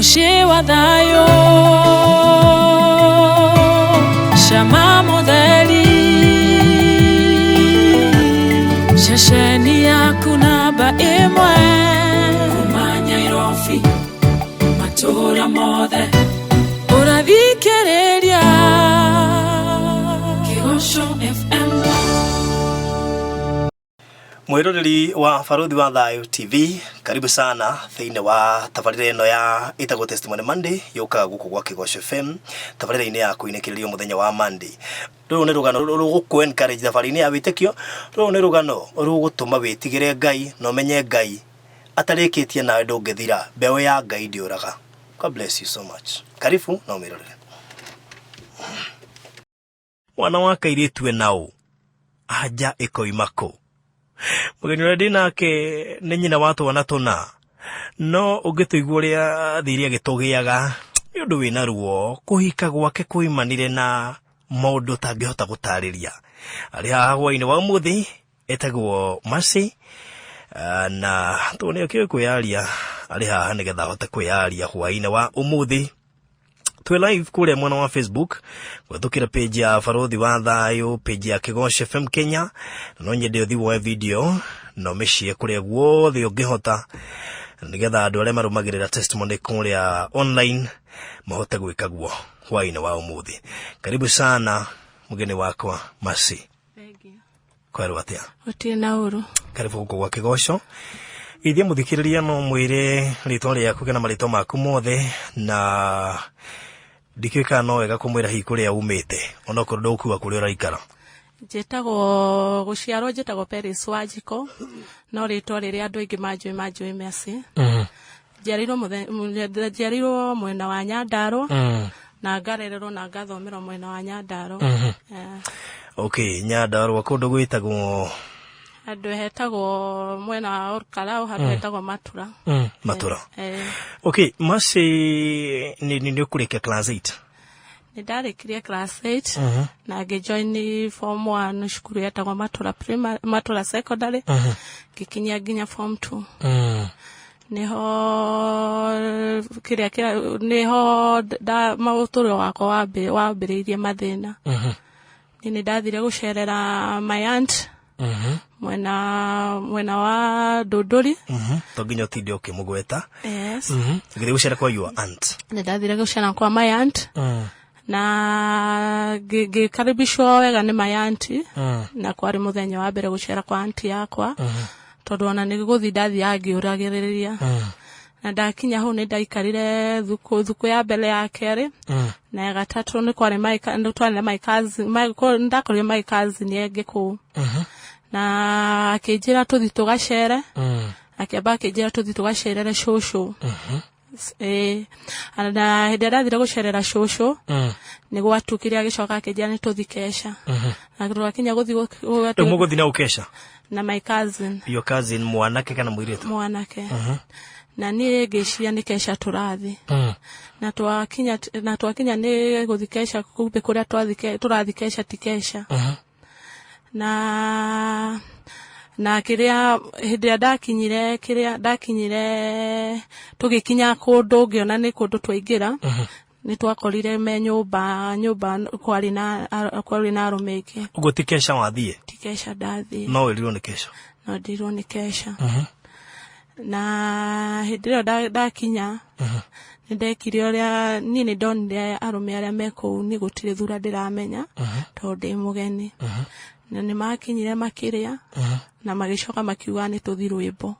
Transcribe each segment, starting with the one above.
Mushi wa thayo Shama modeli Shasheni yaku namba imwe Kumanya irofi Matura mothe Urathikiriria Kigosho FM. Mwiroreri wa Baruthi wa Thayo TV, karibu sana thiine wa tabarĩra ĩno ya ĩtagwo Testimony Monday yoka guku gwa Kigosho FM, tabarĩra-inĩ ya kuinĩkĩrĩrio muthenya wa Monday. Rũrũ nĩ rũgano rũgũkũ encourage thabarĩ-inĩ ya wĩtĩkio. Rũrũ nĩ rũgano rũgũtũma wĩtigĩre Ngai na ũmenye Ngai atarĩkĩtie nawe ndũngĩthira, mbeũ ya Ngai ndĩũraga. God bless you so much. Karibu na ũmĩrorere. Mwana wa kairĩtu enao aja ĩkoimako. Mugeni ũrĩa ndĩnake nĩ nyina wa twana tũna, no ũngĩtũigua ũrĩa thiri agĩtũgĩaga nĩ ũndũ wĩna ruo. Kũhika gwake kuimanire na maũndũ tangĩhota gũtarĩria. Arĩ haha hwaĩ-inĩ wa ũmũthĩ etagwo Mercy, na tũnĩ akĩoĩ kwĩyaria. Arĩ haha nĩgetha ahote kwĩyaria hwaĩ-inĩ wa ũmũthĩ. Twe live kule mwena wa Facebook, gwethukira page ya Baruthi wa Thayo, page ya Kigosho FM Kenya. No nyende ũthiwe video no mĩciĩ kũrĩa guothe ũngĩhota, nĩgetha andũ arĩa marũmagĩrĩra testimony kũrĩa online mahote gwĩka guo hwaĩ-inĩ wa ũmũthĩ. Karibu sana mugeni wakwa Mercy. Thank you. Kwero atia? Utie na uru. Karibu guku gwa Kigosho. Ithia muthikiriria no mwire ritwa rĩaku kana marĩtwa maku mothe, na ndikĩka no wega kũmwĩra hihi kũrĩa umĩte ona kũrĩ ndũkuga kũrĩa ũraikara. Njĩtagwo gũciarwo njĩtagwo Paris Wanjiko, no rĩtwa rĩrĩa andũ aingĩ manjũĩ Mercy. Njiarirwo mwena wa Nyandarua na ngarererwo na ngathomerwo mwena wa Nyandarua. Okay, Nyandarua kũndũ gwĩtagwo andũ hetagwo mwena wa Orkarau, handũ hetagwo Matura. Matura. Okay, Mercy nĩ ũkũrĩkia class 8? Nĩndarĩkirie class 8 na ngĩjoin form 1 cukuru yetagwo Matura Secondary, ngĩkinyia nginya form 2. Niho maũtũro wakwa wambĩrĩirie mathĩna. Nĩ ndathire gũcerera my aunt mwena wa Ndũndũri. Tonginya ũtinde ũkĩmũgweta. Yes. Ngĩthiĩ gũcera kwa your aunt. Nĩndathire gũcera kwa my aunt. Na ngĩkaribishwo wega nĩ my aunt. Na kwarĩ mũthenya wa mbere gũcera kwa aunt yakwa. Tondũ ona nĩgũthiĩ ndathiaga ngĩũragĩrĩria. Na ndakinya hau nĩ ndaikarire thuku ya mbere ya kerĩ. Na ya gatatũ nĩ kwarĩ ndakorire my cousin engĩ kũu. Na akĩnjĩra tũthi tũgacere. Akĩamba akĩnjĩra tũthi tũgacerere cũcũ. Na hĩndĩ ndathire gũcerera cũcũ nĩ gwatukire agĩcoka akĩnjĩra nĩ tũthi Kesha. Na twakinya gũthiĩ mũgũthi na ũkesha na my cousin. Your cousin mwanake kana mũirĩtu? Mwanake. Na niĩ ngĩciria nĩ Kesha tũrathi. Na twakinya nĩ gũthi Kesha, kumbe kũrĩa tũrathi Kesha ti Kesha. Na kĩrĩa hĩndĩ ndakinyire tũgĩkinya kũndũ ngĩona nĩ kũndũ twaingĩra, nĩ twakorire me nyũmba kwarĩ na arũme aingĩ. Ũguo ti Kesha wathiĩ? Ti Kesha ndathiĩ. No wĩrirwo nĩ Kesha? No ndirwo nĩ Kesha. Na hĩndĩ ĩyo ndakinya nĩndekire ũrĩa niĩ nĩndonire arũme arĩa me kũu nĩ gũtirĩ thura ndĩramenya tondũ ndĩ mũgeni. Na nĩmakinyire makĩrĩa na magĩcoka makiuga nĩ tũthi rwĩmbo.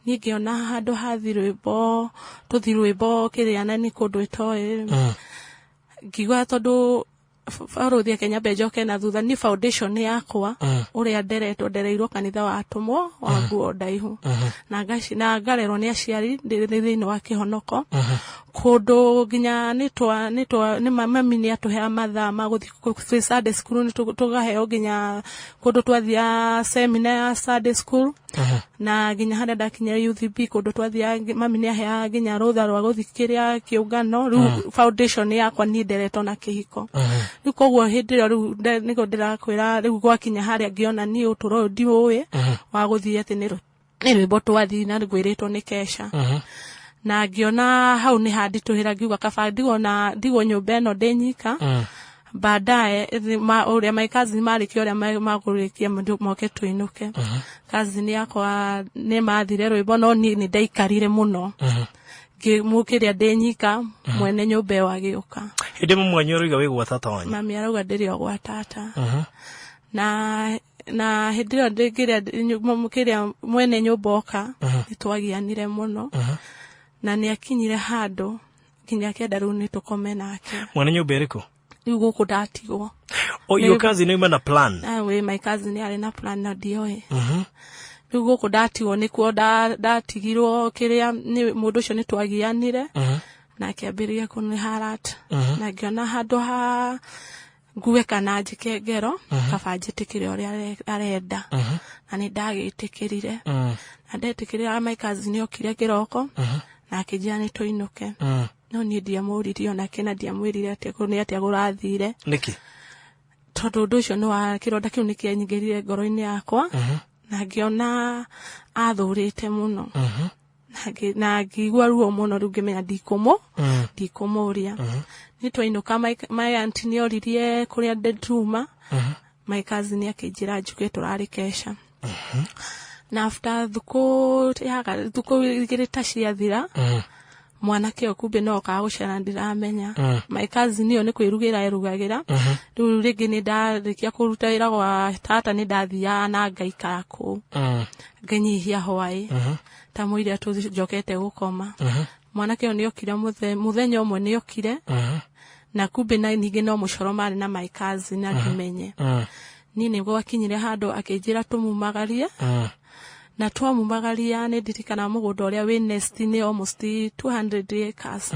Niĩ ngĩona handũ hathi tũthi rwĩmbo kĩrĩa na nĩ kũndũ ĩtoĩ. Ngĩigua tondũ Baruthi ya Kenya Benjoke na thutha ni foundation yakwa ũrĩa ndereirwo kanitha wa atumwo wa Nguo Ndaihu. Na ngarerwo nĩ aciari thĩinĩ wa kĩhonoko. Kũndũ nginya nĩ mami nĩ atũhea mathaa ma gũthiĩ Sunday school, tũgaheo nginya kũndũ twathia seminar ya Sunday school. Na nginya harĩa ndakinyire UTB kũndũ twathia mami nĩ aheaga nginya rũtha rwa gũthikĩrĩria kĩũngano. Rĩu foundation yakwa nĩ nderetwo na kĩhiko. Rĩu koguo hĩndĩ ĩyo rĩu nĩguo ndĩrakwĩra rĩu gwakinya harĩa ngĩona niĩ ũtũro ndiũĩ wa gũthiĩ atĩ nĩ rwĩmbo twathi na ngwĩrĩtwo nĩ Kesha. na ngiona hau ni handituhira ngiuga kaba ndigwo nyumba ino ndinyika baadaye uria my cousin mariki uria magurikia moke tuinuke cousin yakwa ni mathire rwimbo no ni ndaikarire muno mukiria ndinyika mwene nyumba wagiuka hindi mwanyu ruiga wigwa tata wanyu mami arauga ndiri ogwa tata na hindi ro ndigiria mukiria mwene nyumba oka nitwagianire muno na ni akinyire hando kinya kenda ru ni tukome nake mwene nyumba iriku riu guku ndatigwo your cousin no na plan we my cousin ari na plan na dioe riu guku ndatigwo ni kuo ndatigirwo kiria ni mundu ucio ni twagianire na kiambiria kuniharata na ngiona handu ha nguwe kana njike ngero kaba njitikire uria arenda na ni ndagitikirire na ndetikirira my cousin okire kiroko na akijia ni tuinuke no ni ndiamuririo na kena ndiamwirire ati kuni ati agurathire niki tondu ndu ucio ni wa kironda kiu ni kianyingirire ngoro-ini yakwa na ngiona athurite muno na ngigua ruo muno riu ngimenya ndikumuria ni twainuka my auntie ni oririe kuria ndetuma my cousin akijira njuke turari kesha na after thuko igirita ciathira mwanake okumbe no kagucana ndiramenya my cousin niyo ni kwirugira irugagira riu ringi ni ndarikia kuruta wira gwa tata ni ndathia na ngaikara ku nganyihia hwai ta muiria tujokete gukoma mwanake ni okire muthenya umwe ni okire na kumbe na ningi no mucoro mari na my cousin na ngimenye nini gwa kinyire hando akijira tumumagarie na twamumagaria ni ndirikana mugunda uria wi nest ni almost 200 acres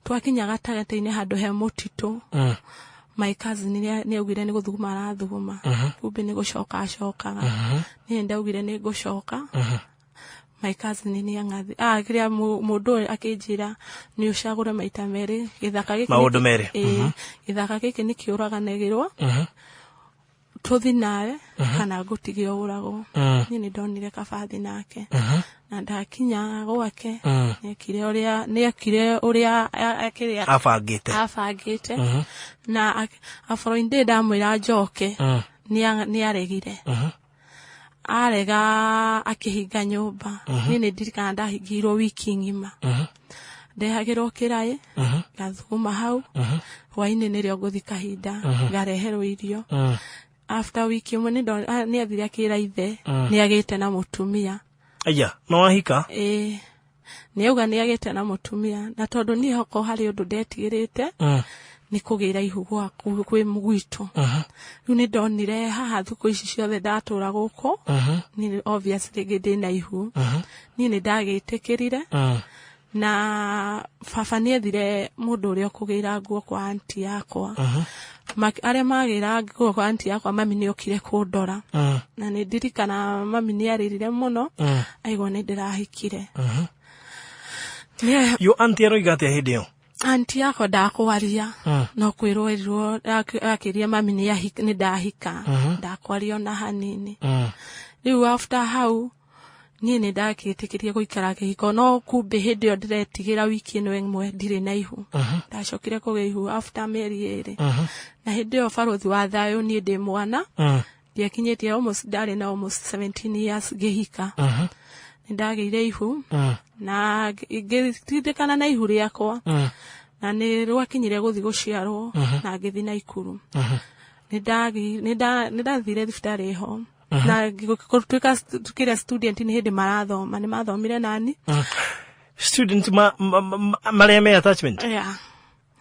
twakinya gatagata-ini hando he mutitu my cousin ni augire ni guthuguma arathuguma kumbe ni gucoka acokaga ni ndaugire ni gucoka my cousin ni angathi kiria mundu akijira ni ucagure maita meri githaka giki maundu meri githaka giki ni kiuraganagirwo tuthi nawe kana ngutige uragwo ni ndonire kabathi nake na ndakinya gwake ni akire uria akiria afangite na afroinde ndamwira njoke ni aregire arega akihinga nyumba ni ndirikana ndahingirwo wiki ngima ndehagirwo kirai gathuma hau hwaini nirio nguthi kahinda ngareherwo irio after wiki imwe ni athire akira ithe ni agite na mutumia aya no ahika ni auga ni agite na mutumia na tondu ni hoko hari undu ndetigirite ni kugira ihu gwaku kwi mugwitu riu ni ndonire haha thuko ici ciothe ndatura guko ni obviously gidi na ihu ni ndagitikirire na baba ni ethire mundu uria kugira nguo kwa auntie yakwa aria magira nguo kwa auntie yakwa mami ni okire kundora na ni ndirikana mami ni aririre muno aigwa ni ndirahikire yo auntie roiga atia hindi yo auntie yakwa ndakwaria no kwirwo akiria mami ni ndahika ndakwaria na hanini riu after hau ni ndakitikiria guikara kihiko no kumbe hindi yo ndiretigira wiki ino imwe ndire na ihu ndacokire kugia ihu after meri eri na hindi yo barothi wa thayo ni ndi mwana ndiakinyitie almost ndari na almost 17 years gihika ni ndageire ihu na ngitindikana na ihu riakwa na ni rwakinyire guthi guciarwo na ngithi na ikuru ni ndathire thibitari ho na tuika tukira student ni hindi marathoma ni mathomire nani student maria me attachment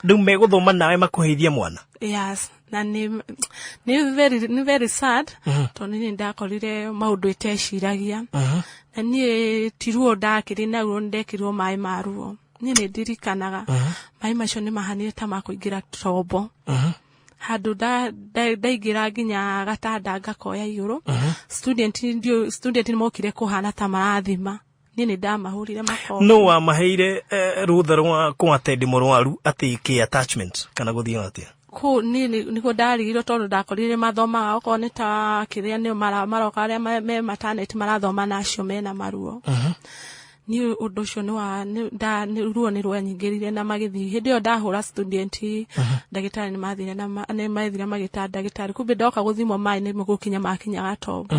ndu me guthoma nawe makuheithia mwana yes na ni very sad tondu ni ndakorire maundu iteciragia na ni tiruo ndakiri na ruo ndekirwo mai maruo ni ndirikanaga mai macio ni mahanire ta makuingira tombo handu ndaigira nginya gatanda ngakoya iguru student ni mokire kuhana ta marathima ni ndamahurire makoro no wa maheire rutha rwa kwatendi murwaru ati ki attachment kana guthio atia ko niko ndarigirwo tondu ndakorire mathoma oko ni ta kiria ni maroka aria me maternity marathoma nacio mena maruo ni undu ucio ni ruo ni rwanyingirire na magithi hindi yo ndahura student ndagitari ni mathire na ni mathire magita ndagitari kumbe ndoka guthimwo mai ni mugukinya makinya gatombo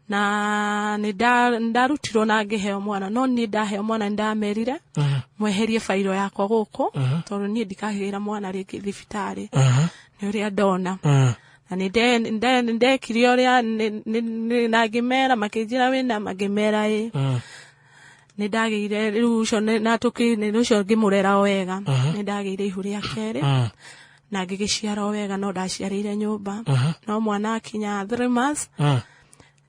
na ni ndarutirwo na ngiheo mwana no ni ndaheo mwana ndamerire mweherie failo yakwa guku tondu ni ndikagira mwana ringi thibitari ni uria ndona na ninde kirio ria na ngimera makijira wina magimera ni ndagire riu ucio na tukini ucio ngimurera wega ni ndagire ihu ria keri na ngigiciara wega no ndaciarire nyumba no mwana akinya 3 months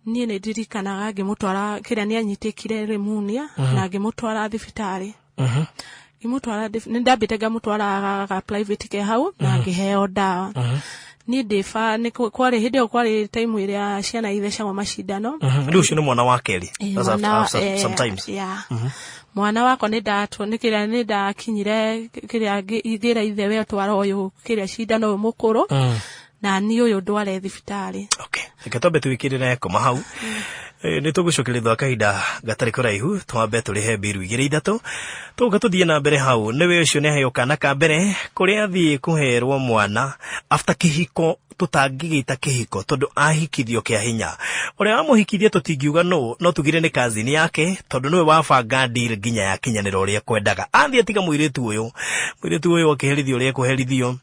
ni ndirikanaga ngimutwara kiria ni anyitikire pneumonia na ngimutwara thibitari ngimutwara ni ndambite ngamutwara ga private care hau na ngiheo dawa ni defa ni kwari hindi kwari time iria ciana ithecagwo macindano riu ucio ni mwana wa keri sometimes mwana wako ni ndatwo ni kiria ni ndakinyire kiria igira ithe we twara uyu kiria cindano mukuru na ni uyu ndware thibitari. Okay, reke twambe twikirire koma hau ni tugucokeritha kahinda gatari kuraihu twambe turihe mbiru 2-3 tuga tuthie na mbere hau niwe ucio ni hayo kana ka mbere kuria athie kuherwo mwana after kihiko tutangigita kihiko tondu ahikithio kia hinya uria amuhikithie tutingiuga no tugire ni kazini yake tondu niwe wabanga deal ginya ya kinyaniro uria kwendaga athie tiga muiritu uyu akiherithio uria kuherithio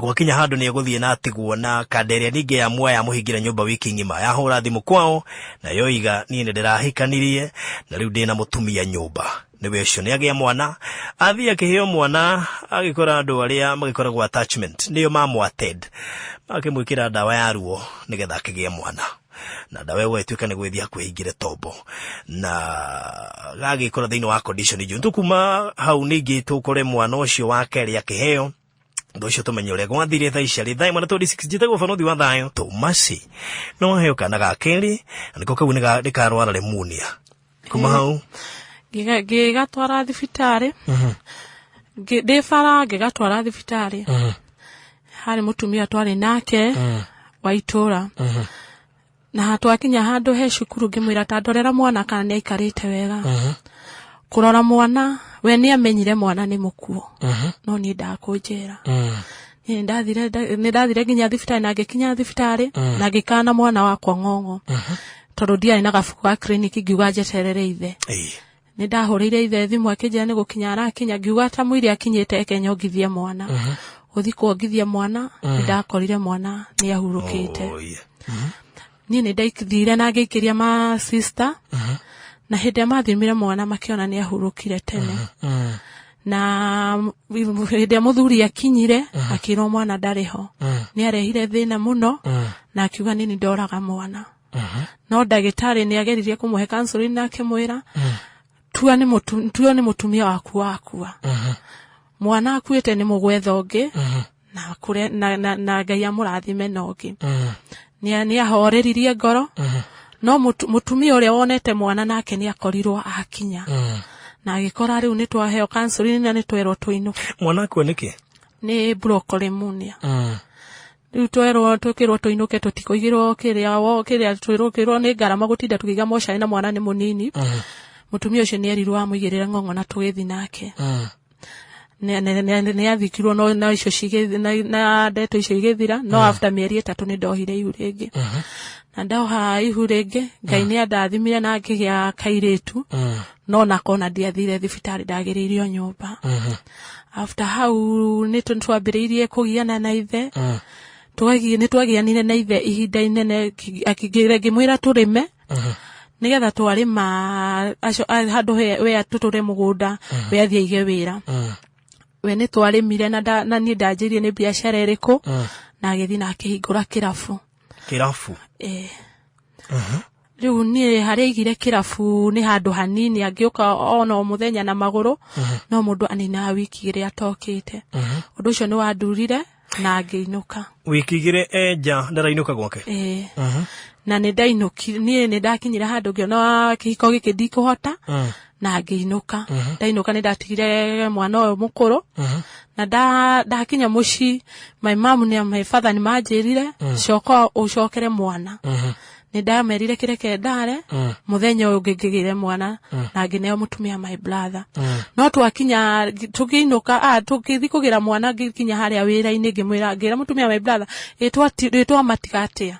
gwakinya handu ni eguthie na atigwo na kanderia ninge ya muoya muhingira nyumba wiki ngima yahura thimu kwao na yoiga ni ndirahikanirie na riu ndina mutumia nyumba niwe ucio ni agia mwana athie akiheo mwana agikora andu aria magikoragwo attachment niyo mamwated akimwikira dawa ya ruo nigetha akigie mwana na dawa ĩyo ĩtuĩka nĩ gwĩthia kwĩhingire tombo na gagikora thĩinĩ wa condition ĩyo tukuma hau ningĩ tukore mwana ũcio wa kerĩ akiheo ndocio tumenye uria gwathire tha iciari thaa mwana 26 jitagwo banothi wa thayo Tomasi no heo kana ga keri niko kau ni karwara pneumonia kuma hau gigatwara thibitari ndefara gigatwara thibitari hari mutumia twari nake wa itura na twakinya handu he cukuru ngimwira ta ndorera mwana kana ni aikarite wega kurora mwana we ni amenyire mwana ni mukuo no ni ndakunjera ni ndathire nginya thibitari na ngikinya thibitari na ngikana mwana wakwa ng'ong'o tondu ndiari na gabuku ka clinic ngiuga njeterere ithe ni ndahurire ithe thimu akijira ni gukinya arakinya ngiuga ta mwiri akinyite Kenya ongithie mwana uthiko ongithie mwana ni ndakorire mwana ni ahurukite ni ndaikithire na ngikiria ma sister na hindi mathimire mwana makiona ni ahurukire tene na hindi muthuri akinyire akiro mwana ndariho ni arehire thina muno na akiuga ni ndoraga mwana no ndagitari ni ageririe kumuhe counseling na akimwira tua ni mutumia waku wakua mwana akuite ni mugwetha ungi na kure na Ngai amurathime nongi ni ahoreririe ngoro no mutumia uria wonete mwana nake ni akorirwo akinya na agikora riu ni twaheo counseling na ni twerwo tuinuke mwana ku niki ni pneumonia riu twekirwo tuinuke tutikoigirwo kiria twirukirwo ni ngarama gutinda tukiga moca na mwana ni munini mutumia ucio ni erirwo amuigirira ng'ong'o na tugithi nake ne athikirwo no icio cigithi na ndeto icio igithira no after mieri 3 ni ndohire ihu ringi na ndoha ihu ringi Ngai ni andathimire na ngigia kairitu no nakona ndiathire thibitari ndagiriirio nyumba after hau ni twambiriirie kugiana na ithe twagianire na ithe ihinda inene akigire ngimwira turime nigetha twarima handu we tuture mugunda we athie ige wira we ni twarimire na ni ndanjirie ni biashara iriku na agithi na akihingura kirafu riu ni hari igire kirafu ni handu hanini agiuka ono muthenya na maguru no mundu anina wiki igire atokite undu ucio ni wandurire na ngiinuka wiki igire eja ndarainuka gwake na ni ndainuki ni ndakinyira handu ngiona kihiko giki ndikuhota na ngiinuka ndainuka ni ndatigire mwana oyo mukuru na ndakinya muci my mom ni my father ni manjirire coko ucokere mwana ni ndamerire kireke ndare muthenya uyu ngigire mwana na ngineo mutumia my brother no twakinya tukiinuka tukithi kugira mwana ngikinya haria wira-ini ngimwira ngira mutumia my brother etwa matikatia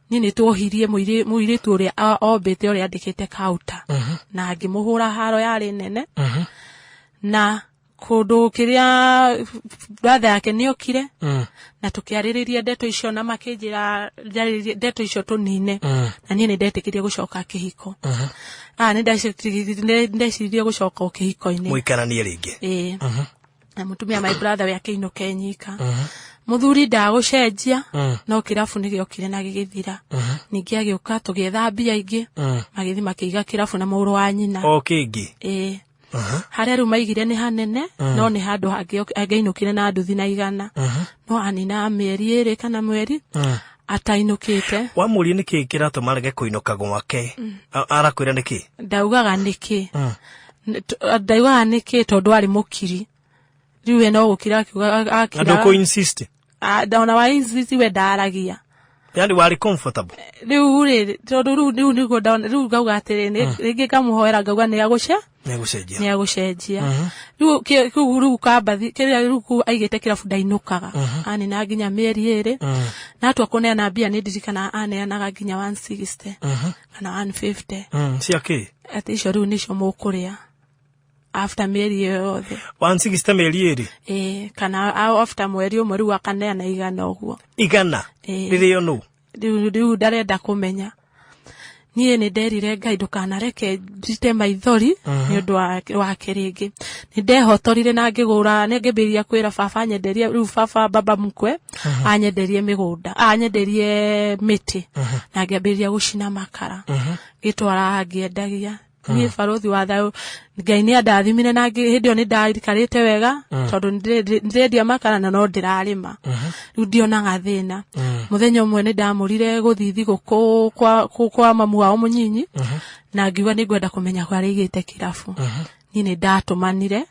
nini tuohirie muiritu uria obete uria andikite kauta na ngimuhura haro yari nene na kundu kiria brother yake niokire na tukiaririria ndeto icio na makinjira ndeto icio tunine na niĩ nĩndetikirie gucoka kihiko nĩndecirie gucoka kihiko-ini muikaranie ringi na mutumia my brother yake inuke nyika muthuri ndagucenjia no kirafu nigiokire na gigithira ningi agiuka tugietha mbia ingi magithi makiiga kirafu na mũrũ wa nyina kingi haria riu maigire ni hanene no ni handu angeinukire na nduthi na igana no anina mieri 2 kana mweri atainukite wamurie niki kiratuma rege kuinuka gwake arakwira niki ndaugaga niki tondu ari mukiri riu no gukira akira ndoko insist ndona wa insist we ndaragia yani wari comfortable riu tondu riu niguo ndona riu ngauga atiri ringi kamuhoera ngauga ni agucenjia riu kambathi kiria riu aigite kirabu ndainukaga ani na nginya mieri 2 na twakuneana mbia ni ndirikana aneanaga nginya 160 kana 150 ciake ati icio riu nicio mukuria after mieri yothe 160 mieri 2 kana after mweri umwe riu akaneana igana uguo ririo no riu ndarenda kumenya niĩ nĩ nderire Ngai ndukanareke njite maithori nĩ ũndũ wa kĩrĩngĩ nĩ ndehotorire na ngĩgũra ngĩambĩrĩria kwĩra baba nyenderie rĩu baba mkwe anyenderie mĩgũnda anyenderie mĩtĩ na ngĩambĩrĩria gũcina makara gĩtwara ngĩendagia niĩ barothi wa thayũ Ngai nĩ andathimire na hĩndĩ ĩyo nĩ ndarikarĩte wega tondũ ndĩrendia makara na no ndĩrarĩma rĩu ndionaga thĩna muthenya ũmwe nĩ ndamũrire gũthithi gũkũ kwa mamu wao mũnyinyi na ngiuga nĩ ngwenda kũmenya kwa rĩigĩte kirabu niĩ nĩ ndatũmanire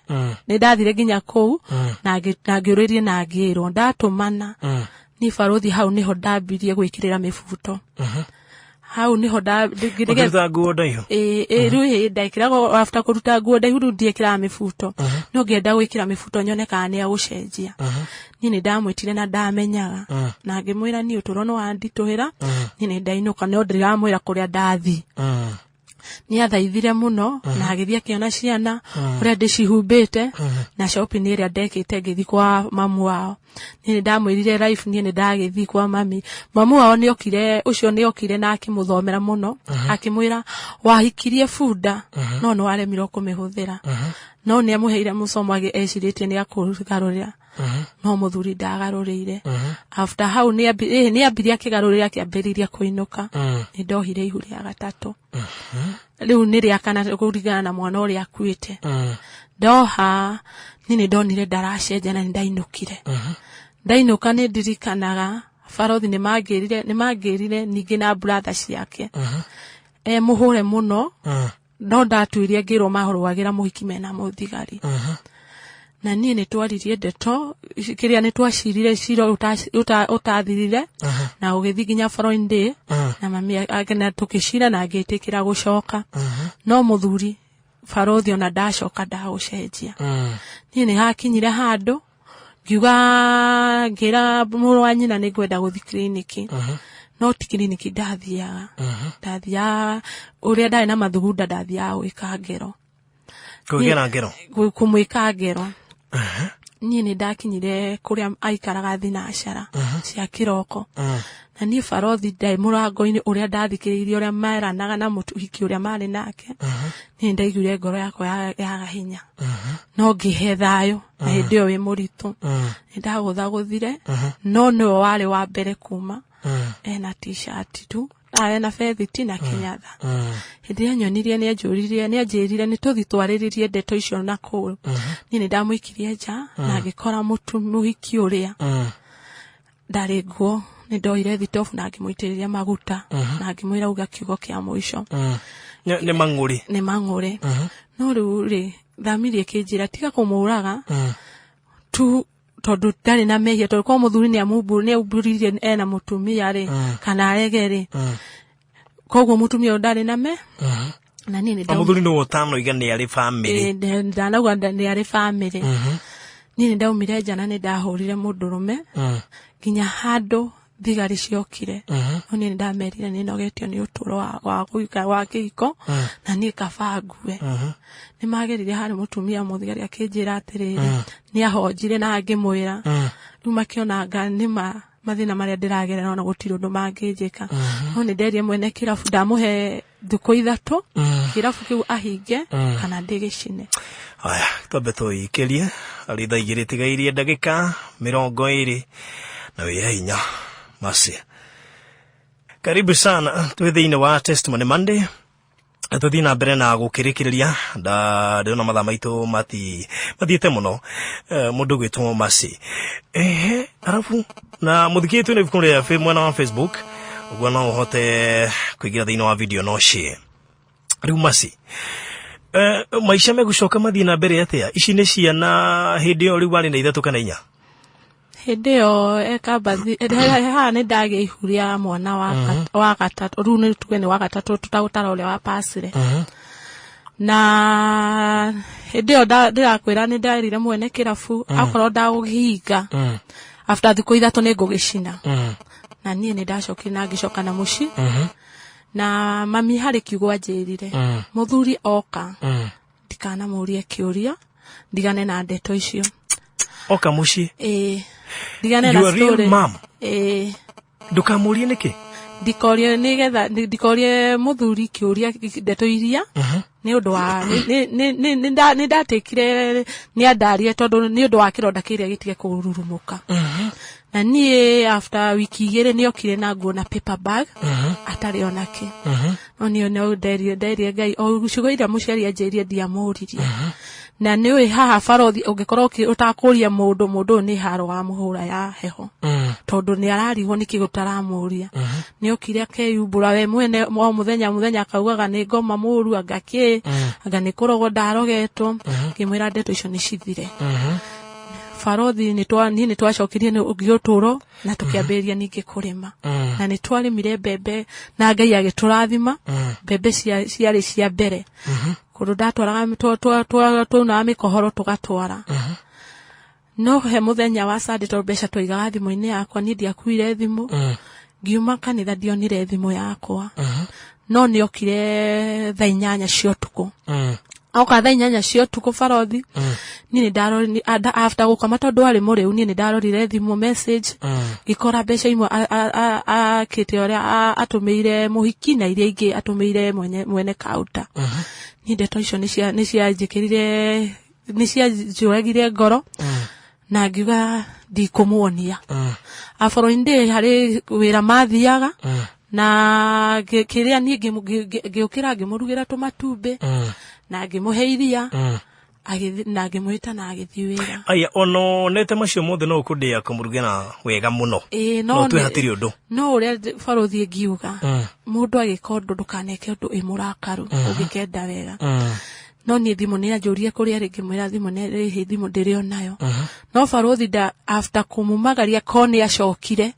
nĩ ndathire nginya kũu na ngĩũrĩrie na ngĩrwo ndatũmana niĩ barothi hau niho ndambirie gwĩkĩrĩra mĩbuto hau niho ndagĩrĩga nguo ndaihu riu ndekĩraga after kũruta nguo ndaihu riu ndiekĩraga mĩbuto no ngĩenda gwĩkĩra mĩbuto nyone kana nĩ agũcenjia niĩ nĩ ndamwĩtire na ndamenyaga na ngĩmwĩra niĩ ũtũro nĩ wanditũhĩra niĩ nĩ ndainũka no ndiramwĩra kũrĩa ndathi ni athaithire muno na agithia kiona ciana uria ndicihumbite na shopping ĩrĩa ndekĩte ngĩthi kwa mamu wao ni ndamwĩrire life ni ndagithi kwa mamu wao nĩ okire na akimuthomera muno akimwĩra wahikirie bunda no nĩ waremirwo kũmĩhũthĩra no nĩ amuheire musomo ecirĩtie nĩ akũgarũrĩra no muthuri ndagarũrĩire after hau nĩ ambirie akĩgarũrĩra akĩambĩrĩria kũinũka nĩ ndohire ihu rĩa gatatũ riu nĩ rĩa kana kũringana na mwana ũrĩa akuĩte ndoha nĩ ndonire ndaracenjia na ndainũkire ndainuka nĩ ndirikanaga barothi nĩ mangĩrire ningĩ na brother ciake muhure muno no ndatuirie ngĩrwo mahorwagĩra mũhiki mena mũthigari na niĩ nĩ twaririe ndeto kĩrĩa nĩ twacirire cira ũtathirire na ũgĩthi nginya following day na mami agena tũkĩcira na ngĩtĩkĩra gũcoka no mũthuri barothi ona ndacoka ndagũcenjia niĩ nĩ hakinyire handũ ngira mũrũ wa nyina nĩ ngwenda gũthi kliniki no ti kliniki ndathiaga ũrĩa ndarĩ na mathugunda ndathiaga gwĩka ngero kũmwĩka ngero niĩ nĩ ndakinyire kũrĩa aikaraga thinacara cia kĩroko na niĩ barothi ndĩ mũrango-inĩ ũrĩa ndathikĩrĩirie ũrĩa meranaga na mũhiki ũrĩa marĩ nake niĩ ndaiguire ngoro yakwa yaga hinya no ngĩhe thayũ na hĩndĩ ĩyo wĩ mũritũ nĩ ndagũthagũthire no nĩwe warĩ wa mbere kuma ena t-shirt tu na bethiti na kinyatha hĩndĩ ĩrĩa nyonirie nĩ anjĩrire nĩ tũthi twarĩrĩrie ndeto icio na kũu niĩ nĩ ndamũikirie nja na ngĩkora mũhiki ũrĩa ndarĩ nguo nĩ ndoire thitobu na ngĩmũitĩrĩria maguta na ngĩmwĩra uga kiugo kĩa mũico nĩ mang'ũrĩ no rĩu rĩ thamirie kĩnjĩra tiga kũmũraga tu tondu ndarĩ na mehia tondu kwa mũthuri nĩ aumbũririe ena mũtumia rĩ kana arege rĩ koguo mũtumia ndarĩ na na niĩ nĩ mũthuri nĩ ũtanoiga nĩ arĩ family ndanauga nĩ arĩ family niĩ nĩ ndaumire nja na nĩ ndahũrire mũndũrũme nginya handũ thigari ciokire no niĩ nĩ ndamerire nĩ nogetio nĩ ũtũro wa kĩhiko na niĩ kaba ngue nĩ magerire harĩ mũtumia mũthigari akĩnjĩra atĩrĩrĩ nĩ ahonjire na ngĩmwĩra rĩu makĩonanga nĩ mathĩna marĩa ndĩragerera ona gũtirĩ ũndũ mangĩnjĩka no nĩ nderie mwene kĩrabu ndamũhe thikũ 3 kĩrabu kĩu ahinge kana ndĩgĩcine. Aya twambe tũikĩrie arĩ thaa 2 tigairie ndagĩka 20 na wĩra hinya Mercy. Karibu sana twĩ thĩinĩ wa Testimony Monday. Tũthiĩ na mbere na gũkĩrĩkĩrĩria ndĩrona mathaa maitũ mathiĩte mũno mũndũ gwĩtwo Mercy. Arabu na mũthikĩtwo nĩ ibuku rĩa mwena wa Facebook ũguo no ũhote kũingĩra thĩinĩ wa video no share. Rĩu Mercy maisha megũcoka mathiĩ na mbere atĩa? Ici nĩ ciana hĩndĩ ĩyo rĩu warĩ na 3 kana 4? Hĩndĩ ĩyo ekabathi haha nĩ ndagĩa ihu rĩa mwana wa gatatũ rĩu nĩ tuge nĩ wa gatatũ tutagũtara ũrĩa wa pasire na hĩndĩ ĩyo ndĩrakwĩra nĩ ndarire mwene kĩrabu akorwo ndagũhinga after thikũ 3 nĩ ngũgĩcina na niĩ nĩ ndacokire na ngĩcoka na mũciĩ na mami harĩ kiugo anjĩrire mũthuri oka ndikanamũrie kĩũria ndigane na ndeto icio oka mũciĩ ndigane na story ndukamũrie nĩkĩ ndikorie nĩgetha ndikorie mũthuri kĩũria ndeto iria nĩ ũndũ wa nĩ ndatekire nĩ andarie tondũ nĩ ũndũ wa kĩronda kĩrĩa gĩtige kũrurumũka na niĩ after wiki 2 nĩ okire na nguo na paper bag atarĩ onake no niĩ nderie Ngai o ciugo iria mũciari anjĩrire ndiamũririe na nĩ ũĩ haha barothi ũngĩkorwo ũtakũria mũndũ nĩ haro wa mũhũra ya heho tondũ nĩ ararigwo nĩkĩ gũtaramũria nĩ okire akeyumbũra we mwene o mũthenya akaugaga nĩ ngoma mũru anga nĩ kũrogwo ndarogetwo ngĩmwĩra ndeto icio nĩ cithire barothi nĩ twacokirie ũtũro na tũkĩambĩrĩria ningĩ kũrĩma na nĩ twarĩmire mbembe na Ngai agĩtũrathima mbembe ciarĩ cia mbere kũndũ ndatwaraga tuonaga mĩkohoro tũgatwara no he mũthenya wa Sunday tondũ mbeca tũigaga thimũ-inĩ yakwa niĩ ndiakuire thimũ ngiuma kanitha ndionire thimũ yakwa no nĩ okire thaa 8 cia ũtukũ oka thaa 8 cia ũtukũ barothi niĩ nĩ ndarori after gũkoma tondũ arĩ mũrĩu niĩ nĩ ndarorire thimũ message ngĩkora mbeca imwe akĩte ũrĩa atũmĩire mũhiki na iria ingĩ atũmĩire mwene kauta niĩ ndeto icio nĩ cianjĩkĩrire nĩ cianjũragire ngoro na ngiuga ndikũmuonia following day harĩ wĩra mathiaga na kĩrĩa niĩ ngĩũkĩra ngĩmũrugĩra tũmatumbĩ na ngĩmũhe iria na ngĩmwĩta na agĩthiĩ wĩra. Aya ono nete macio mothe no ũkũndĩa kũmũrugĩra wega mũno no twĩ hatirĩ ũndũ no ũrĩa barothi ngiuga mũndũ agĩka ũndũ ndũkaneke ũndũ ĩmũrakaru ũngĩkenda wega no niĩ thimũ nĩ anjũrie kũrĩa rĩngĩ mwĩra thimũ nĩ thimũ ndĩrĩ onayo no barothi after kumumagaria kone acokire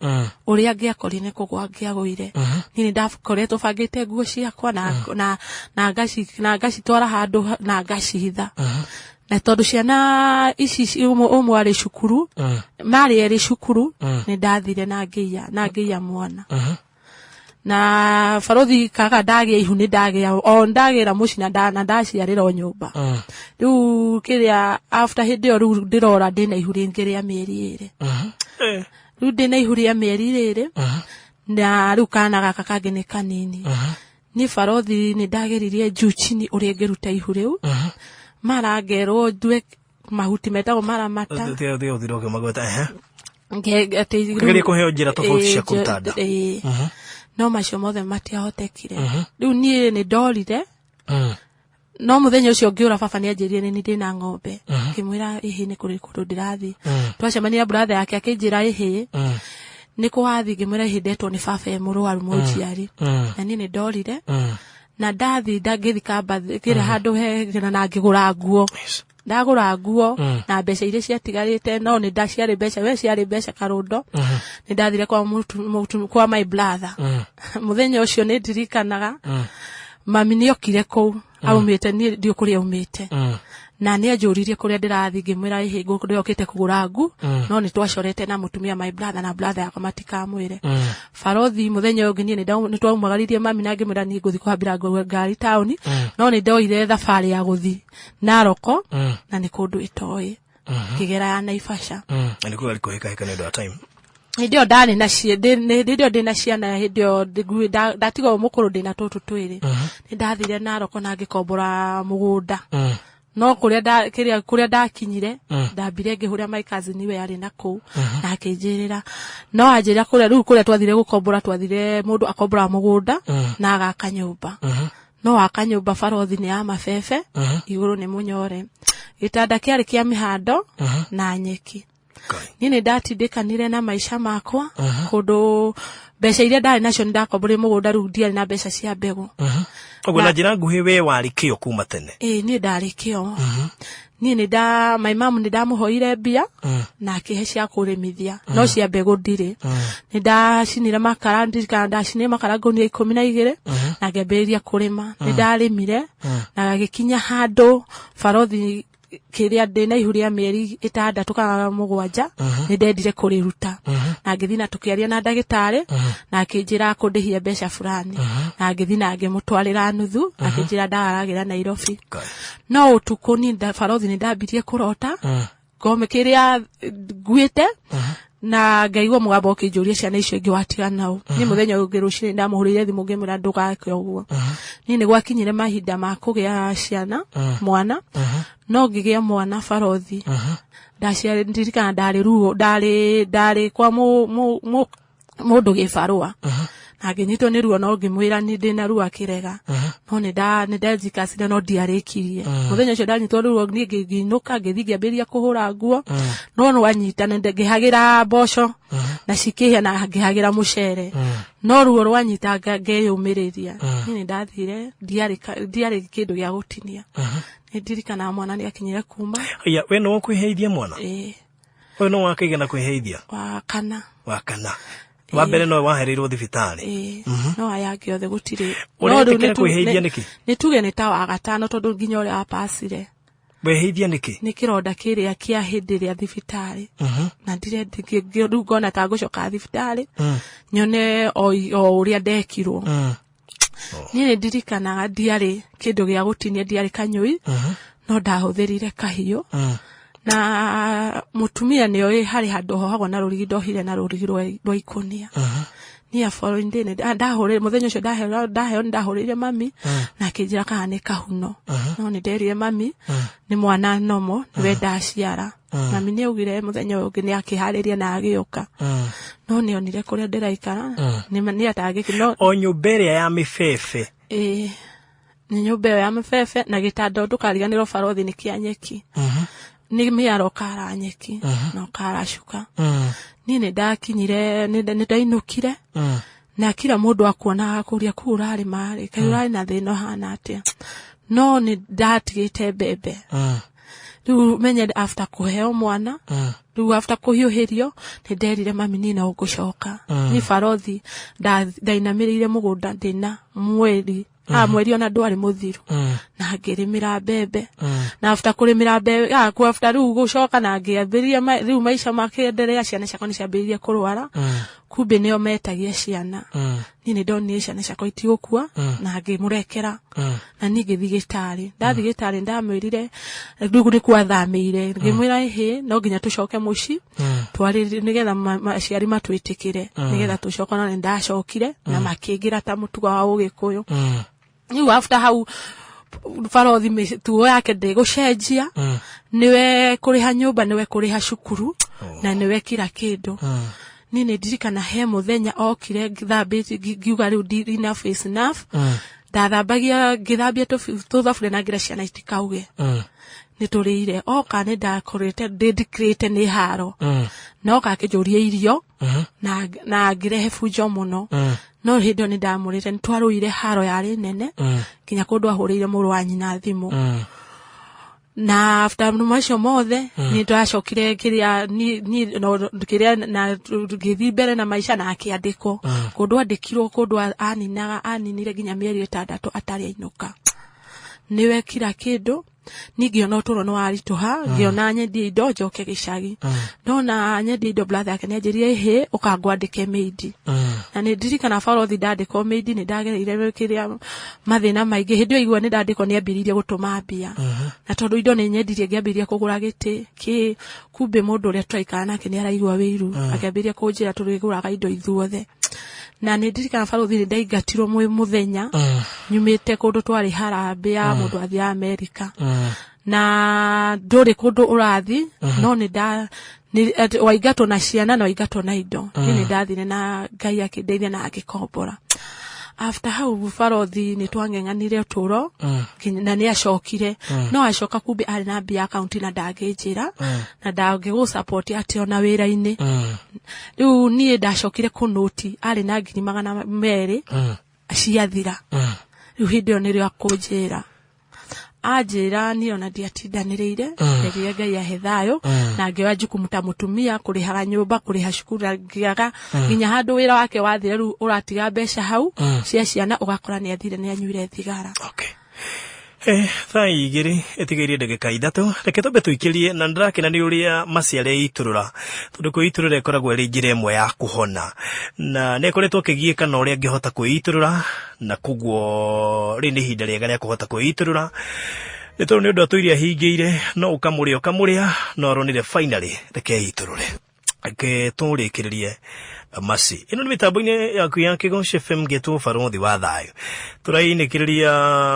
ũrĩa angĩakorire kũgwa angĩagũire niĩ nĩ ndakoretwo bangĩte nguo ciakwa na ngacitwara handũ na ngacihitha na tondũ ciana ici ũmwe arĩ cukuru marĩ erĩ cukuru nĩ ndathire na ngĩia mwana na barothi kaka ndagĩa ihu nĩ ndagĩra mũciĩ na ndaciarĩra o nyũmba rĩu kĩrĩa after hĩndĩ ĩyo rĩu ndĩrora ndĩna ihu rĩngĩ rĩa mĩeri 2 rĩu ndĩna ihu rĩa mĩeri 2 na rĩu kana gaka kangĩ nĩ kanini niĩ barothi nĩ ndageririe njuchini ũrĩa ngĩruta ihu rĩu marangerwo ndue mahuti metagwo maramata ngĩgeria kũheo njĩra tofauti cia kũruta nda no macio mothe matiahotekire rĩu niĩ nĩ ndorire no mũthenya ũcio ngĩũra baba nĩ anjĩrire nĩ ndĩna ng'ombe ngĩmwĩra ĩhĩ nĩ kũrĩ kũndũ ndĩrathiĩ twacemania brother yake akĩnjĩra ĩhĩ niko wathi ngimwira hindetwo ni baba e murwaru mujiari na ni ndorire na ndathi ngithika mbathi kire handu he na ngigura nguo ndagura nguo na mbeca iria ciatigarite no ni ndaciari mbeca we ciari mbeca karundo ni ndathire kwa my brother muthenya ucio ni ndirikanaga mami ni okire ku aumite ni ndio kuri aumite na ni ajuririe kuria ndirathi ngimwira ihingo ndiokite kugura ngu no ni twacorete na mutumia my brother na brother yakwa matikamwire Farothi muthenya ungi ni twaumagaririe mami na ngimwira ni nguthi kuhambira ngari town no ni ndoire thabari ya guthi Naroko na ni kundu itoi kigera ya Naivasha ni kuga alikoheka heka ndo time ndio ndani na ndio ndina ciana ndio ndatigo mukuru ndina tutu twiri ni ndathire Naroko na ngikombora mugunda no kuria ndakinyire ndambire ngihuria my cousin we ari nako na akinjirira no anjira kuria twathire gukombora twathire mundu akombora mugunda na agaka nyumba no akanyumba Farothi ni ya mafefe iguru ni munyore gitanda kiari kia mihando na nyeki nini ndatindikanire na maisha makwa kundu mbeca iria ndari nacio ndakombore mugunda ru ndiari na mbeca cia mbegu ogo na njira nguhi we wari kio kuma tene ni ndari kio ni my mom ni ndamuhoire mbia na akihe cia kurimithia no cia mbegu ndire ni ndacinire makara ndacinire makara ngoni 12 na ngemberia kurima ni ndarimire na gagikinya handu Farothi kiria ndina ihuria mieri 6 kana 7 ni ndendire kuriruta na ngithina tukiaria na ndagitari na akinjira kundihia mbeca fulani na ngithina ngimutwarira nuthu akinjira ndaragira Nairobi no utuku ni Farothi ni ndambirie kurota ngome kiria nguite na ngaigwa mugambo ukinjuria ciana icio ingi watiga nao ni muthenya ungi rucini ndamuhurire thimu ngimura ndugake uguo ni ni gwakinyire mahinda ma kugia ciana mwana no ngigia mwana Farothi ndaciari ndirikana ndari ruo ndari kwa mundu gifarua na nginyitwo ni ruo no ngimwira ni ndina ruo kirega no ni ndazikasire no ndiarikirie muthenya ucio ndanyitwo ruo ni ngiginuka ngithia mberia kuhura nguo no wanyita ngihagira mboco na cikihia na ngihagira mucere no ruo rwanyita ngeyumiriria ni ndathire ndiari kindu gya gutinia ni ndirikana mwana ni akinyire kuma ya we no kwiheithia mwana we no wakigena kwiheithia wa kana wa mbere no waherirwo thibitari no ayake othe gutire no ru kwiheithia niki ni tuge ni ta wa gatano tondu nginya uri apasire weheithia niki ni kironda kiria kia hindi ria thibitari na ndire ngiru ngona ta gucoka thibitari nyone o uria ndekirwo ni ndirikanaga ndiari kindu gya gutinia ndiari kanyui no ndahuthirire kahiu na mutumia niyo hari handu hohagwo na rurigi ndohire na rurigi rwa ikunia ni ya following day ndahurire muthenya ucio ndahurire mami na kinjira kana ni kahuno no ni nderire mami ni mwana nomo niwe ndaciara mami ni ugire muthenya ungi ni akihariria na agioka no ni onire kuria ndiraikara ni atagikino o nyumbere ya mifefe ni nyumbere ya mifefe na gitanda ndukariganirwo Farothi ni kia nyeki ni miaro kara nyeki no kara shuka ni ndakinyire ni ndainukire na kila mundu akuona akuria kurari mari kayurari na thino hana atia no ni ndatigite bebe riu menye after kuheo mwana riu after kuhiuhirio ni nderire mami ni na ugucoka ni Farothi ndainamirire mugunda ndina mweri mweri ona ndwari muthiru na ngirimira bebe na after kurimira bebe ku after riu gucoka na ngiambiria riu maisha makiendelea ciana ciakwa ni ciambiria kurwara kumbe nio metagia ciana ni ndoni ciana ciakwa itigukua na ngimurekera na ni ngithigitari ndathigitari ndamwirire riu ni kwathamire ngimwira ehe no nginya tucoke muci twari nigetha maciari matwitikire nigetha tucoka na ndacokire na makingira ta mutuga wa ugikuyu you after how Farothi tuo yake ndigucenjia niwe kuriha nyumba niwe kuriha cukuru na niwe kira kindu ni ndirikana he muthenya okire ngithambie ngiuga riu ina face enough ndathambagia ngithambia tuthabure na ngira ciana itikauge niturire oka ne ndakorete dedicate ni haro no ka kijuria irio na ngirehe fujo muno no hindo ni ndamurite ntwaruire haro yari nene kinya kundu ahurire muru wa nyina thimu na after macio mothe ni twacokire kiria ni no kiria na githi mbere na maisha na akiandiko kundu andikirwo kundu aninire ginya mieri 6 atari ainuka niwe kira kindu ningio no turo no arituha ngiona nyendie indo njoke gicagi ndona nyendie indo brother yake nĩanjĩrire he ukangwandike maidi na nĩ ndirikana Farothi ndandĩkwo maidi nĩ ndagereire kiria mathina maingĩ hĩndĩ ĩyo igua nĩ ndandĩkwo nĩ ambĩrĩirie gũtũma mbia na tondũ indo nĩ nyendirie ngĩambĩrĩria kũgũra gĩtĩ kumbe mũndũ ũrĩa tũraikara nake nĩ araigua wĩiru akĩambĩrĩria kũnjĩra tũrĩgũraga indo ithuothe na nĩ ndirikana Farothi nĩ ndaingatirwo mũthenya nyumĩte kũndũ twarĩ harambĩ ya mũndũ athia Amerika na ndũrĩ kũndũ ũrathi no nĩ waingatwo na ciana na waingatwo na indo nĩ ndathire na Ngai akĩndeithia na agĩkombora after hau Farothi nĩ twang'eng'anire ũtũro na nĩ acokire no acoka kumbe arĩ na mbia account na ndangĩnjĩra na ndangĩgũ support atĩ ona wĩra-inĩ rĩu niĩ ndacokire kũnoti arĩ na 200 ciathira rĩu hĩndĩ ĩyo nĩrĩo akũnjĩra ajira ni ona ndiatindanĩrĩire ngiria Ngai ahe thayo na ngĩoya jukumu ta mutumia kũrĩhaga nyũmba kũrĩha cukuru ngiaga nginya handũ wĩra wake wathire rĩu ũratiga mbeca hau cia ciana ũgakora nĩ athire nĩ anyuire thigara thaa igĩrĩ ĩtigĩrie ndagĩka 3 reke twambe tũikĩrie na ndĩrakena nĩ ũrĩa maciare iturũra tondũ kwĩiturũra ĩkoragwo ĩrĩ njĩra ĩmwe ya kũhona na nĩ ĩkoretwo ĩkĩgiĩka na ũrĩa angĩhota kwĩiturũra na koguo rĩ nĩ ihinda rĩega rĩa kũhota kwĩiturũra nĩ tondũ nĩ ũndũ atũire ahingĩire no ũkamũrĩa no aronire finally reke iturũre reke tũrĩkĩrĩrie Masi ino ni mitambo-inĩ yaku ya Kĩgonyo FM getwo Farothi wa thayo tũrainĩkĩrĩria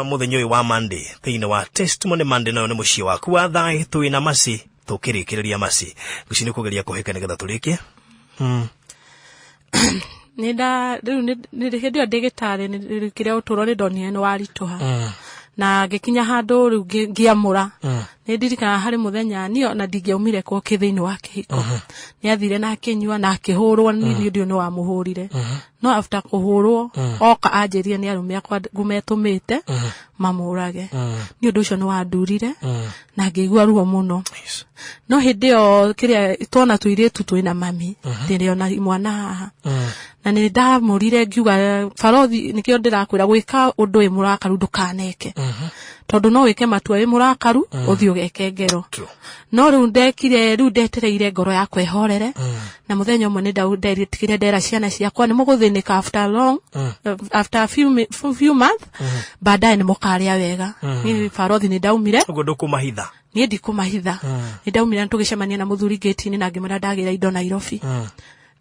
mũthenya ũyũ wa Monday thĩinĩ wa Testimony Monday nayo nĩ mũciĩ waku wa thayo twĩna Masi tũkĩrĩkĩrĩria Masi guci nĩ kũgeria kũheka nĩgetha tũrĩkie nĩ hĩndĩ ndĩgĩtarĩ nĩ kĩrĩa ũtũro nĩ ndonire nĩ warituha na ngĩkinya handũ rĩu ngĩamũra nĩ ndirikana harĩ mũthenya niyo na ndingĩaumire ko kĩthĩinĩ wa kĩhiko nĩ athire na akĩnyua na akĩhũrwo nĩ ndio nĩ wamũhũrire no after kũhũrwo oka anjĩrire nĩ arũme akwa ngumetũmĩte mamũrage nĩ ũndũ ũcio nĩ wandurire na ngĩigua ruo mũno no hĩndĩ ĩyo kĩrĩa tuona tũirĩtu twĩna mami ndĩrĩ ona mwana haha na nĩ ndamũrire ngiuga Farothi nĩkĩo ndĩrakwĩra gwĩka ũndũ wĩ mũrakaru ndũkaneke tondũ no wĩke matua wĩ mũrakaru ũthiĩ ũgeke ngero no rĩu ndekire rĩu ndetereire ngoro yakwa ĩhorere na mũthenya ũmwe nĩ ndetikire ndera ciana ciakwa nĩ mũgũthĩnĩka after a few months baadaye nĩ mũkarĩa wega ni Farothi nĩ ndaumire ũguo ndũkũmahitha niĩ ndikũmahitha nĩ ndaumire tũgĩcemania na mũthuri gate-inĩ na ngĩmwĩra ndagĩra indo Nairobi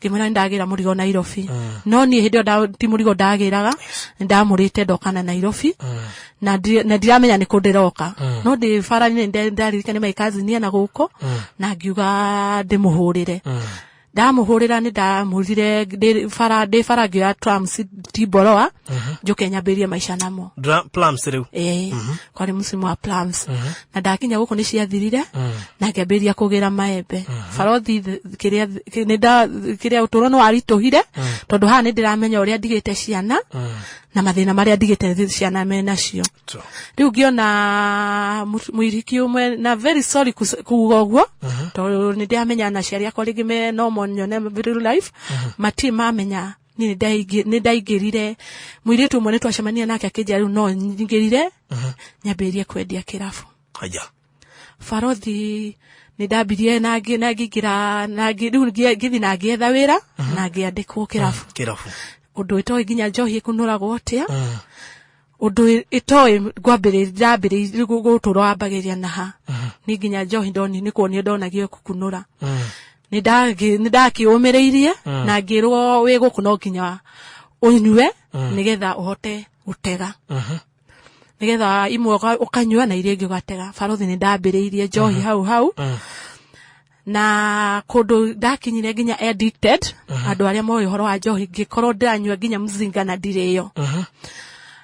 ngĩmwĩra ndagĩra mũrigo Nairobi no niĩ hĩndĩ ĩyo ti mũrigo ndagĩraga ndamũrĩte ndoka na Nairobi na ndiramenya nĩ kũ ndĩroka no ndĩ bara-inĩ ndaririkana my cousin na gũkũ na ngiuga ndĩmũhũrĩre ndamuhurira ni ndamurire ndĩ bara ngĩoya trams tiboroa njoke nyambĩrie maisha namo plums rĩu kwari musimu wa plums na ndakinya gũkũ nĩ ciathirire na ngĩambĩria kũgĩra maembe Farothi kĩrĩa ũtũro nĩ warituhire tondũ haha nĩ ndĩramenya ũrĩa ndigĩte ciana na mathĩna marĩa ndigĩte ciana menacio rĩu ngĩona mũiriki ũmwe na very sorry kuuga ũguo tondũ nĩ ndĩramenya na ciari akwa rĩngĩ me normal nyone real life mati mamenya ni ndaingĩrire mũirĩtu ũmwe nĩ twacemania nake akĩnjĩra rĩu no nyingĩrire nyambĩrĩrie kwendia kĩrabu aja Farothi nĩ ndambirie na ngĩingĩra na rĩu ngĩthi na ngĩetha wĩra na ngĩandĩkwo kĩrabu ũndũ ĩtoĩ nginya njohi ĩkũnũragwo atĩa ũndũ ĩtoĩ ndambĩrĩirie gũtũra wambagĩria naha nĩ nginya njohi ndoni nĩ kuonio ndonagio kũkunũra nĩ ndakĩũmĩrĩirie na ngĩrwo wĩ gũkũ no nginya ũnyue nĩgetha ũhote gũtega nĩgetha imwe ũkanyua na iria ingĩ ũgatega Farothi nĩ ndambĩrĩirie njohi hau na kũndũ ndakinyire nginya addicted andũ arĩa moĩ ũhoro wa njohi ngĩkorwo ndanyua nginya mzinga na ndirĩyo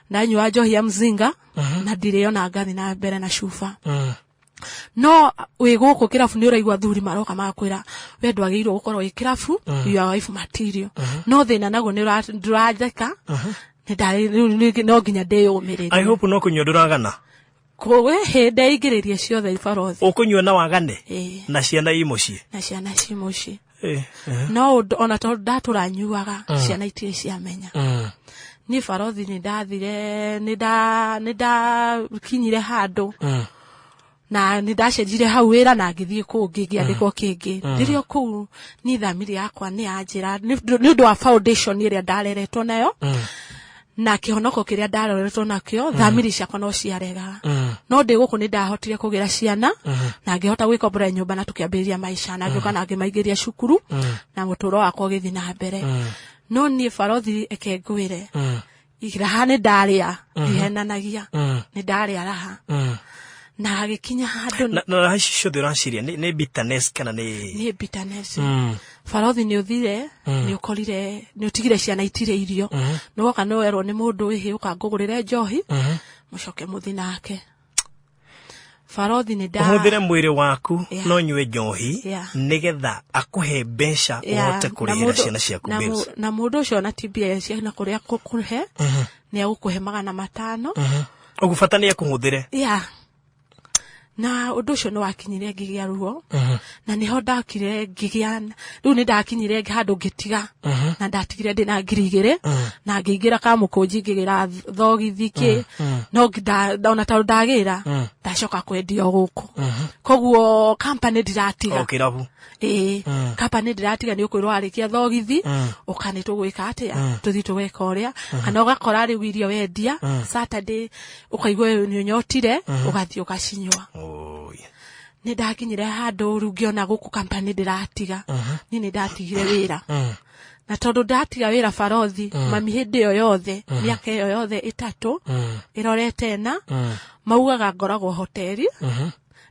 ndanyua njohi ya mzinga na ndirĩyo na ngathi na mbere na cuba no we guku kirabu ni uraigwa thuri maroka makwira we ndwagirwo gukorwo i kirabu your wife material no thina nago ni ndurajeka ni ndari no nginya ndeyumirire I hope no kunywa nduragana kowe hende igiririe ciothe Barothi ukunywa na wagane na ciana imucie no ona to ndaturanyuaga ciana itie ciamenya ni Barothi ni ndathire ni kinyire handu na ni ndacenjire hau wira na ngithie kungi ngiandikwo kingi ndirio kuu ni thamiri yakwa ni anjira ni undu wa foundation iria ndareretwo nayo na kihonoko kiria ndareretwo nakio thamiri ciakwa no ciarega no ndi guku ni ndahotire kugira ciana na ngihota gwikombora nyumba na tukiambĩrĩria maisha na ngioka na ngĩmaingĩria cukuru na muturo wakwa ũgĩthiĩ na mbere no ni Barothi ekengwire iraha ni ndaria ihenanagia ni ndaria raha na agikinya handu na raha ciothe ũraciria ni bitterness kana ni bitterness Barothi ni uthire ni ukorire ni utigire ciana itire irio no woka no werwo ni mundu wihi ukangugurire njohi mucoke muthi nake Barothi ni uhuthire mwiri waku no nywe njohi nigetha akuhe mbeca uhote kurihira ciana ciaku bills na mundu ucio na tibia ciana kuria kukuhe ni agukuhe 500 ugufata ni akuhuthire na undu ucio no wakinyire ngigia ruo na niho ndakire ngigia riu ni ndakinyire handu ngitiga na ndatigire ndina 2,000 na ngiingira kamukunji ngigira thogithiki no ndona ta ndagira ndacoka kwendio guku koguo company ndiratiga okirabu company ndiratiga ni ukwirwo arikia thogithi ukani tugwika atia tuthi tugweka uria kana ugakora riu irio wendia Saturday ukaigwa ni nyotire ugathii ugacinywa ni ndakinyire handu riu ngiona guku company ndiratiga ni ndatigire wira na tondu ndatiga wira Barothi mami hindi yo yothe miaka yo yothe 3 irorete na maugaga ngoragwo hoteli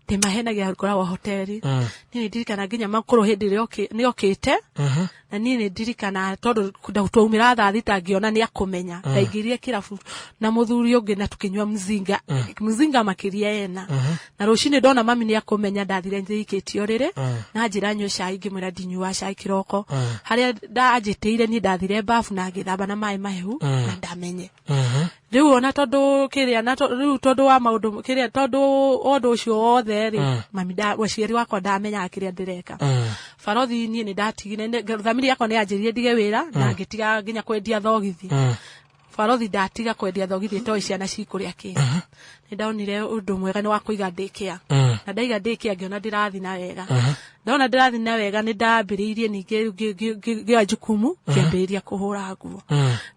ndimahenagia ngoragwo hoteli ni ndirikana nginya makuru hindi ni okite na ni ndirikana tondu ndautwaumira thita ngiona ni akumenya ndaingirie kirabu na muthuri ungi na tukinywa mzinga makiria ena na rucini ndona mami ni akumenya ndathire njikitio riri na njira nywe cai ngimwira ndinyua cai kiroko haria ndanjitire ni ndathire bafu na ngithamba na mai mahehu na ndamenye riu ona tondu kiria na riu tondu wa maundu kiria tondu ondu ucio wothe ri mami waciari wakwa ndamenya kiria ndireka Barothi ni ndatigire thamiri yakwa ni anjirie ndige wira na ngitiga nginya kwendia thogithi Barothi ndatiga kwendia thogithi to ciana cikuria ki ni ndaonire undu mwega ni wa kuiga ndikia na ndaiga ndikia ngiona ndirathi na wega ndona ndirathi na wega ni ndambiriirie ninge gya jukumu kiambiriria kuhura nguo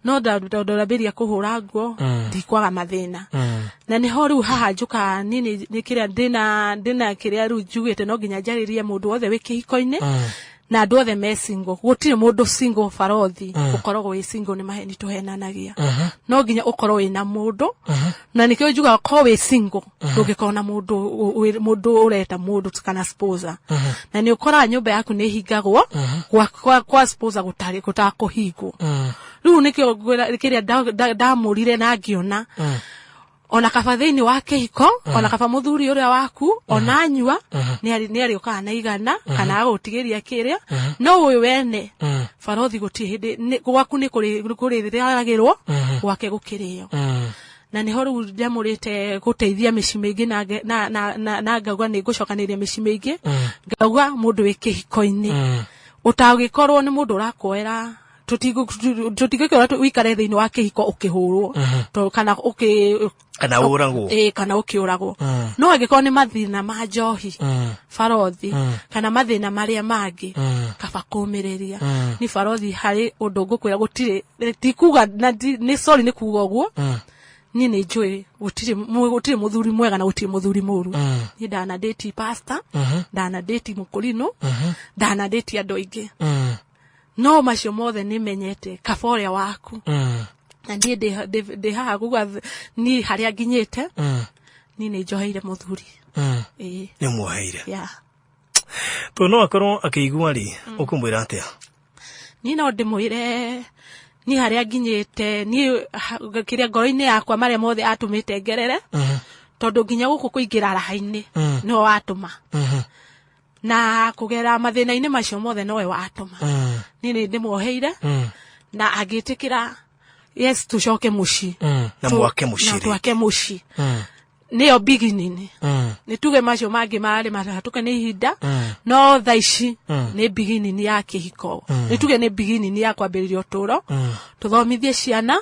no ndambiria kuhura nguo ndikwaga mathina na ni ho riu haha njuka ni kiria ndina kiria riu njugite no nginya njaririe mundu wothe wi kihiko-ini na andu othe me single gutire mundu single Barothi ukoragwo wi single ni maheni tuhenanagia no nginya ukorwo wina mundu na nikio njuga ko wi single ndungikona mundu ureta mundu kana sponsor na ni ukora nyumba yaku ni hingagwo kwa sponsor gutakuhingwo riu nikio kiria ndamurire na ngiona ona kaba thiini wa kihiko ona kaba muthuri uria waku ona anyua ni ari ukana na igana kana agutigiria kiria no uyu wene Barothi guti hindi gwaku ni kuriragirwo gwake gukirio na niho riu ndamurite guteithia micimi ingi na ngauga ni ngucokaniria micimi ingi ngauga mundu wi kihiko-ini utagikorwo ni mundu urakwera tutigikora wikare thiini wa kihiko ukihurwo to kana uragwo kana ukiuragwo no agikorwo ni mathina ma njohi Barothi kana mathina maria mangi kaba kumiriria ni Barothi hari undu ngukwira gutire tikuga ni sorry ni kuga uguo ni njui gutire muthuri mwega na gutire muthuri muru ni ndana date pastor ndana date mukurino ndana date andu aingi no macio mothe ni menyete kaboria waku na ndie de haha kuga ni haria nginyite ni njoheire muthuri ni muheire to no akorwo akigua ri ukumwira atia ni no ndimwire ni haria nginyite ni kiria ngoro-ini yakwa maria mothe atumite ngerere tondu nginya guku kuingira raha-ini no watuma na kugera mathina-ini macio mothe nowe watuma nini ndimuoheire na agitikira yes tucoke muci na mwake muci na twake muci niyo beginning ni tuge macio mangi mari matatuke ni ihinda no thaici ni beginning ya kihiko ni tuge ni beginning ya kwambiriria uturo tuthomithie ciana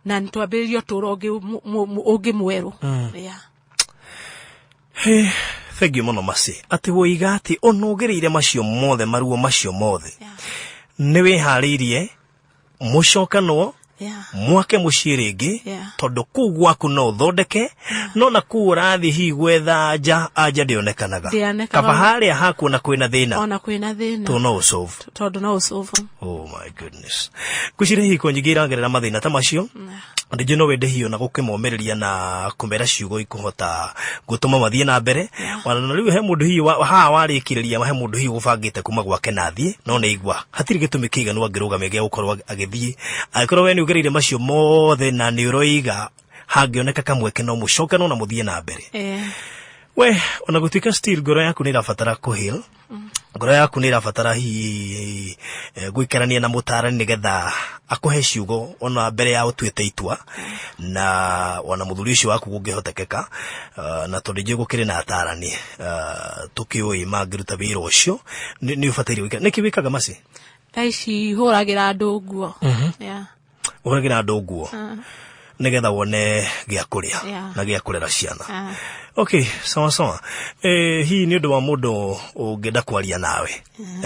na ntwambiriria uturo ungi mweru thank you muno Masi ati woiga ati onogereire macio mothe maruo macio mothe ni wihariirie mucokano mwake muciĩ rĩngĩ tondu kuu gwaku no uthondeke no na kuu urathi hi gwetha anja ndionekanaga kaba haria hakuona kwina thina ona kwina thina to no solve tondu no solve oh my goodness kucire hi konyigira ngerera mathina ta macio ndije no wende hiyo na gukimomereria na kumera ciugo ikuhota gutuma mathie na mbere wana riu he mundu hiyo ha warikiriria he mundu hiyo gubangite kuma gwake nathie no ne igwa hatiri gitumi kiganu angirugame gya gukorwo agithie akorwo we ni ugereire macio mothe na ni uroiga hangioneka kamweke no mucokano na muthie na mbere we ona gutuika still ngoro yaku ni irabatara kuhil ngoro yaku ni irabatara hi guikarania na mutarani nigetha akuhe ciugo ona mbere ya utuite itua na ona muthuri ucio waku gungihotekeka na tondu gukiri na atarani tukioi magiruta wira ucio ni ubatiri wika niki wikaga Masi taici huragira andu nguo huragira andu nguo nigetha wone gya kuria na gya kurera ciana okay sawa hii ni undu wa mundu ungenda kwaria nawe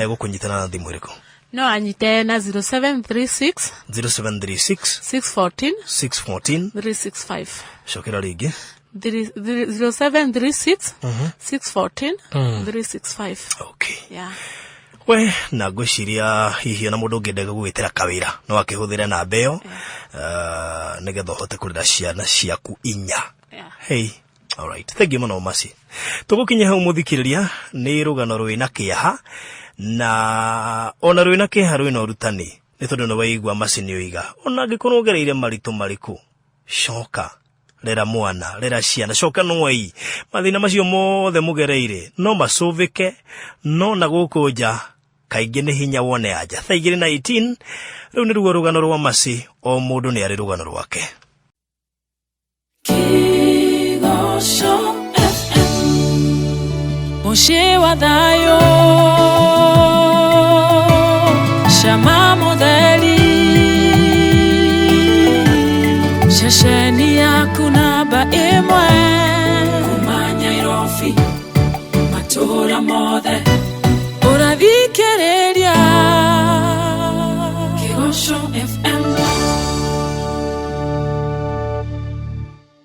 gukunyitana na thimu iriku no anyite na 0736 614 365 shokera ringi 0736 614 365 okay we na ngwiciria hihi na mundu ngenda gugwitira kawira no akihuthira na mbeo nigetha hote kurira ciana ciaku inya hey all right thank you muno Masi tugukinya hau muthikiriria ni rugano rwina kiaha na ona rwina kiaha rwina urutani ni tondu no waigwa Masi ni oiga ona ngikorwo gereire maritu mariku shoka rera mwana rera ciana coka nwai mathina macio mothe mugereire no macuvike no na guku nja kaingi ni hinya wone anja thaa 2:19 riu ni ruo rugano rwa Masi o mundu ni ari rugano rwake Kigosho FM Mushi wa thayo Shama modeli Shasheni yaku namba imwe Kumanya irofi Matura mothe Urathikereria Kigosho FM